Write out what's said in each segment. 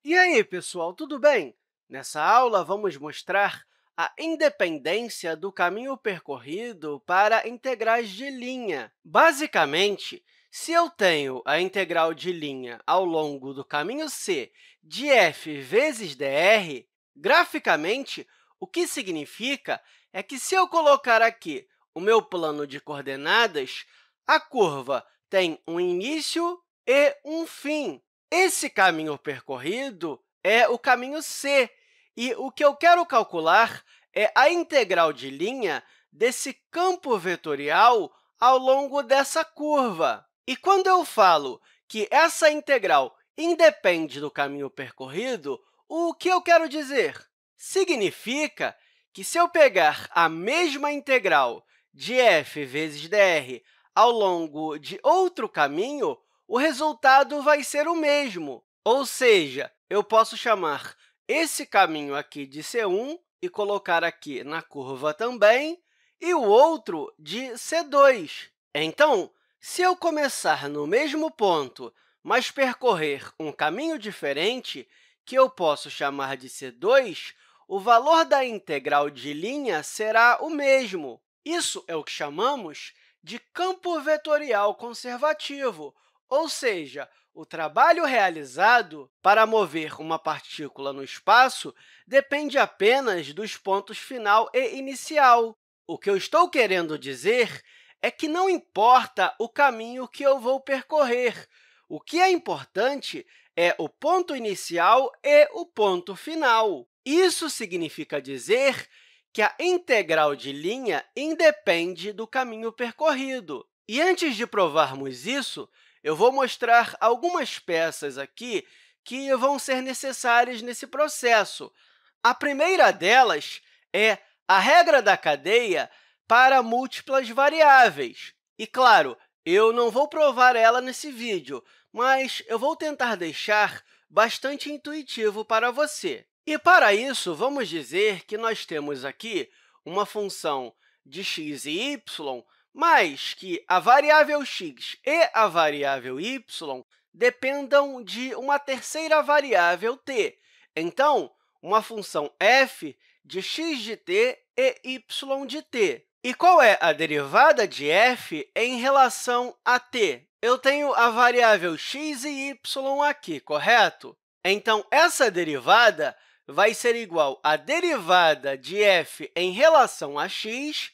E aí, pessoal, tudo bem? Nessa aula, vamos mostrar a independência do caminho percorrido para integrais de linha. Basicamente, se eu tenho a integral de linha ao longo do caminho c de f vezes dr, graficamente, o que significa é que, se eu colocar aqui o meu plano de coordenadas, a curva tem um início e um fim. Esse caminho percorrido é o caminho c, e o que eu quero calcular é a integral de linha desse campo vetorial ao longo dessa curva. E quando eu falo que essa integral independe do caminho percorrido, o que eu quero dizer? Significa que, se eu pegar a mesma integral de f vezes dr ao longo de outro caminho, o resultado vai ser o mesmo, ou seja, eu posso chamar esse caminho aqui de C1 e colocar aqui na curva também, e o outro de C2. Então, se eu começar no mesmo ponto, mas percorrer um caminho diferente, que eu posso chamar de C2, o valor da integral de linha será o mesmo. Isso é o que chamamos de campo vetorial conservativo, ou seja, o trabalho realizado para mover uma partícula no espaço depende apenas dos pontos final e inicial. O que eu estou querendo dizer é que não importa o caminho que eu vou percorrer. O que é importante é o ponto inicial e o ponto final. Isso significa dizer que a integral de linha independe do caminho percorrido. E antes de provarmos isso, eu vou mostrar algumas peças aqui que vão ser necessárias nesse processo. A primeira delas é a regra da cadeia para múltiplas variáveis. E, claro, eu não vou provar ela nesse vídeo, mas eu vou tentar deixar bastante intuitivo para você. E, para isso, vamos dizer que nós temos aqui uma função de x e y, mas que a variável x e a variável y dependam de uma terceira variável t. Então, uma função f de x de t e y de t. E qual é a derivada de f em relação a t? Eu tenho a variável x e y aqui, correto? Então, essa derivada vai ser igual à derivada de f em relação a x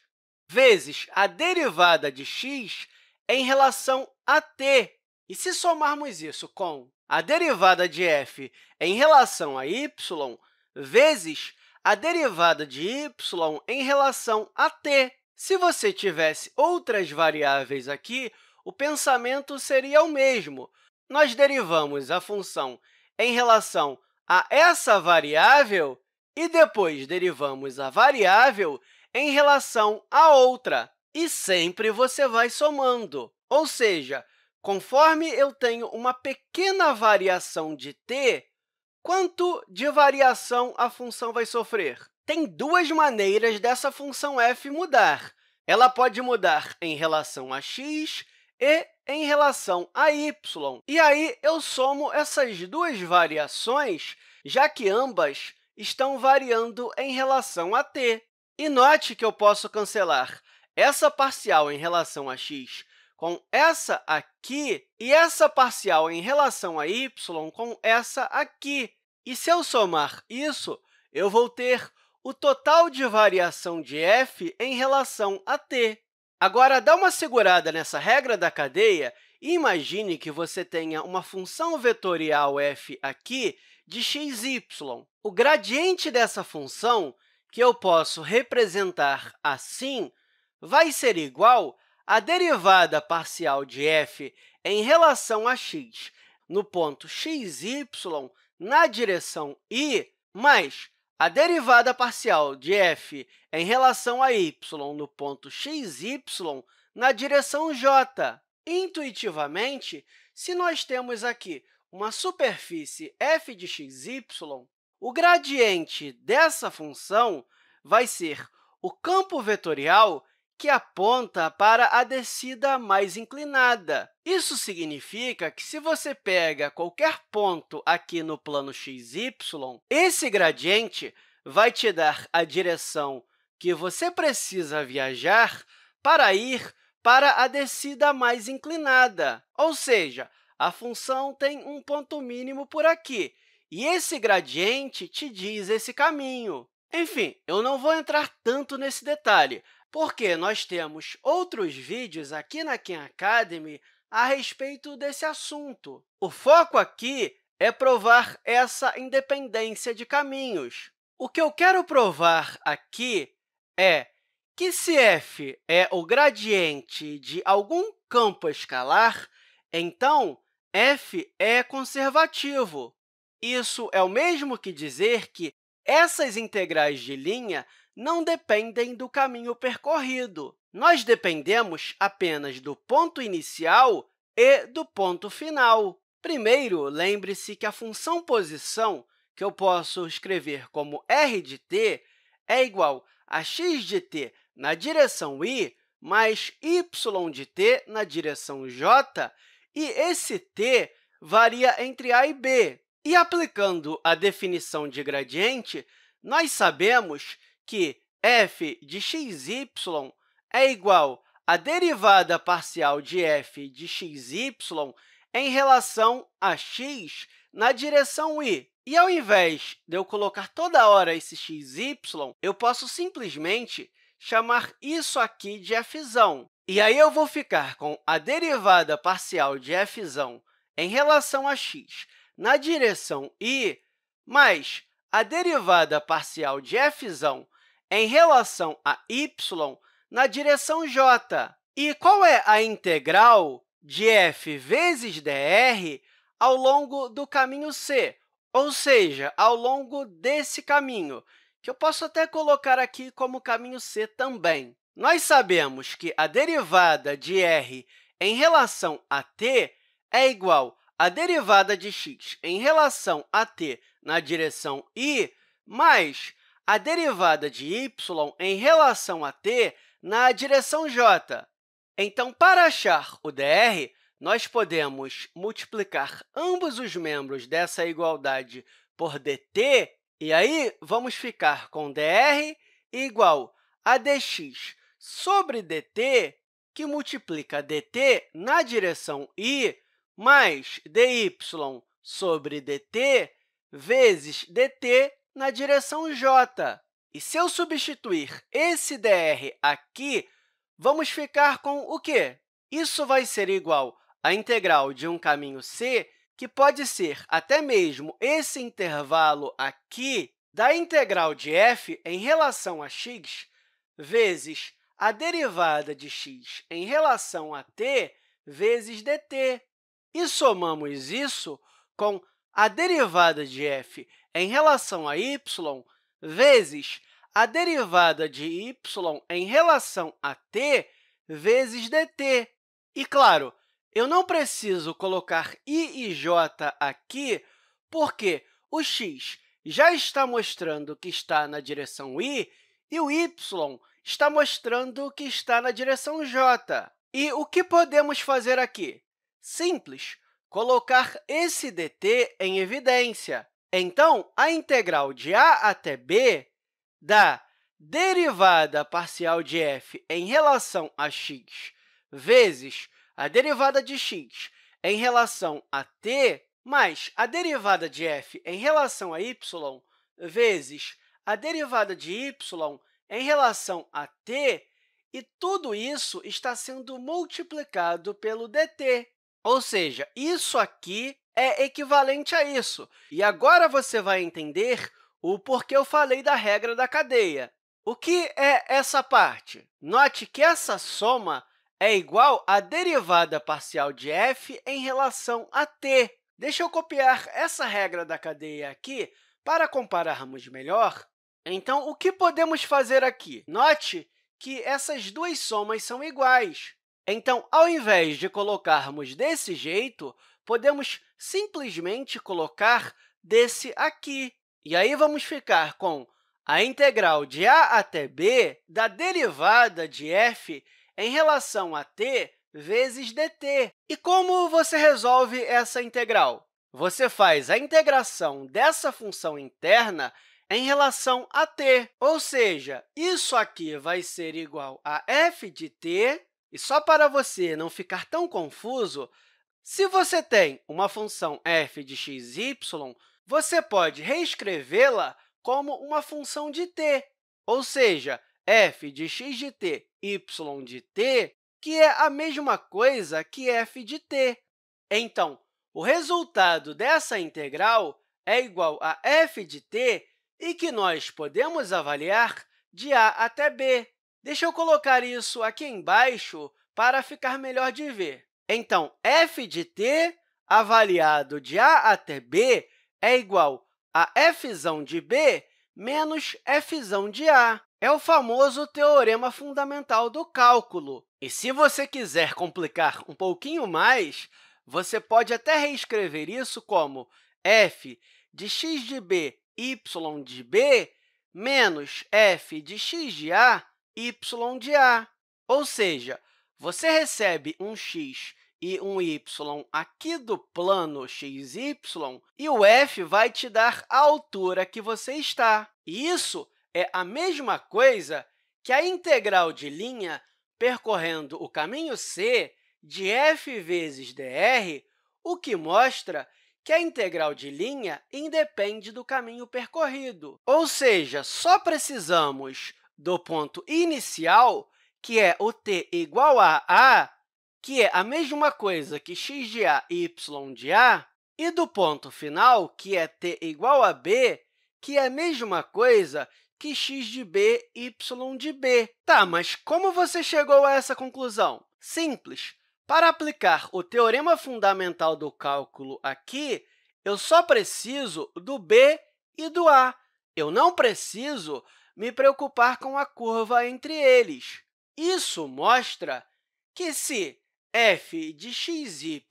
vezes a derivada de x em relação a t. E se somarmos isso com a derivada de f em relação a y vezes a derivada de y em relação a t. Se você tivesse outras variáveis aqui, o pensamento seria o mesmo. Nós derivamos a função em relação a essa variável e depois derivamos a variável em relação a outra. E sempre você vai somando. Ou seja, conforme eu tenho uma pequena variação de t, quanto de variação a função vai sofrer? Tem duas maneiras dessa função f mudar. Ela pode mudar em relação a x e em relação a y. E aí, eu somo essas duas variações, já que ambas estão variando em relação a t. E note que eu posso cancelar essa parcial em relação a x com essa aqui e essa parcial em relação a y com essa aqui. E se eu somar isso, eu vou ter o total de variação de f em relação a t. Agora, dá uma segurada nessa regra da cadeia e imagine que você tenha uma função vetorial f aqui de x, y. O gradiente dessa função, que eu posso representar assim, vai ser igual à derivada parcial de f em relação a x no ponto x, y, na direção y, mais a derivada parcial de f em relação a y no ponto x, y, na direção j. Intuitivamente, se nós temos aqui uma superfície f de x, y, o gradiente dessa função vai ser o campo vetorial que aponta para a descida mais inclinada. Isso significa que, se você pega qualquer ponto aqui no plano xy, esse gradiente vai te dar a direção que você precisa viajar para ir para a descida mais inclinada. Ou seja, a função tem um ponto mínimo por aqui, e esse gradiente te diz esse caminho. Enfim, eu não vou entrar tanto nesse detalhe, porque nós temos outros vídeos aqui na Khan Academy a respeito desse assunto. O foco aqui é provar essa independência de caminhos. O que eu quero provar aqui é que, se f é o gradiente de algum campo escalar, então f é conservativo. Isso é o mesmo que dizer que essas integrais de linha não dependem do caminho percorrido. Nós dependemos apenas do ponto inicial e do ponto final. Primeiro, lembre-se que a função posição, que eu posso escrever como r de t, é igual a x de t na direção y mais y de t na direção j, e esse t varia entre a e b. E, aplicando a definição de gradiente, nós sabemos que f de xy é igual à derivada parcial de f de xy em relação a x na direção y. E, ao invés de eu colocar toda hora esse xy, eu posso simplesmente chamar isso aqui de f. E aí eu vou ficar com a derivada parcial de f em relação a x na direção y, mais a derivada parcial de f em relação a y na direção j. E qual é a integral de f vezes dr ao longo do caminho c, ou seja, ao longo desse caminho, que eu posso até colocar aqui como caminho c também? Nós sabemos que a derivada de r em relação a t é igual à derivada de x em relação a t na direção y, mais a derivada de y em relação a t na direção j. Então, para achar o dr, nós podemos multiplicar ambos os membros dessa igualdade por dt, e aí vamos ficar com dr igual a dx sobre dt, que multiplica dt na direção y, mais dy sobre dt vezes dt na direção j. E, se eu substituir esse dr aqui, vamos ficar com o quê? Isso vai ser igual à integral de um caminho c, que pode ser até mesmo esse intervalo aqui, da integral de f em relação a x vezes a derivada de x em relação a t vezes dt. E somamos isso com a derivada de f em relação a y vezes a derivada de y em relação a t vezes dt. E, claro, eu não preciso colocar i e j aqui, porque o x já está mostrando que está na direção y e o y está mostrando que está na direção j. E o que podemos fazer aqui? Simples, colocar esse dt em evidência. Então, a integral de a até b da derivada parcial de f em relação a x vezes a derivada de x em relação a t, mais a derivada de f em relação a y vezes a derivada de y em relação a t, e tudo isso está sendo multiplicado pelo dt. Ou seja, isso aqui é equivalente a isso. E agora você vai entender o porquê eu falei da regra da cadeia. O que é essa parte? Note que essa soma é igual à derivada parcial de f em relação a t. Deixa eu copiar essa regra da cadeia aqui para compararmos melhor. Então, o que podemos fazer aqui? Note que essas duas somas são iguais. Então, ao invés de colocarmos desse jeito, podemos simplesmente colocar desse aqui. E aí vamos ficar com A integral de a até b da derivada de f em relação a t vezes dt. E como você resolve essa integral? Você faz a integração dessa função interna em relação a t, ou seja, isso aqui vai ser igual a f de t, e só para você não ficar tão confuso, se você tem uma função f de x, y, você pode reescrevê-la como uma função de t, ou seja, f de x de t, y de t, que é a mesma coisa que f de t. Então, o resultado dessa integral é igual a f de t e que nós podemos avaliar de a até b. Deixa eu colocar isso aqui embaixo para ficar melhor de ver. Então, f de t avaliado de a até b é igual a f de b menos f de a. É o famoso teorema fundamental do cálculo. E se você quiser complicar um pouquinho mais, você pode até reescrever isso como f de x de b, y de b, menos f de x de a, y de a. Ou seja, você recebe um x e um y aqui do plano xy, e o f vai te dar a altura que você está. E isso é a mesma coisa que a integral de linha percorrendo o caminho c de f vezes dr, o que mostra que a integral de linha independe do caminho percorrido. Ou seja, só precisamos do ponto inicial, que é o t igual a, que é a mesma coisa que x de a e y de a, e do ponto final, que é t igual a b, que é a mesma coisa que x de b, y de b. Tá, mas como você chegou a essa conclusão? Simples. Para aplicar o teorema fundamental do cálculo aqui, eu só preciso do b e do a. Eu não preciso me preocupar com a curva entre eles. Isso mostra que, se f de xy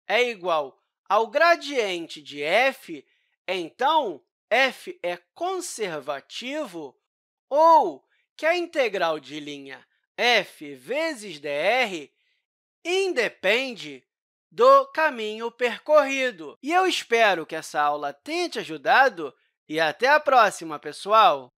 é igual ao gradiente de f, então f é conservativo, ou que a integral de linha f vezes dr independe do caminho percorrido. E eu espero que essa aula tenha te ajudado e até a próxima, pessoal!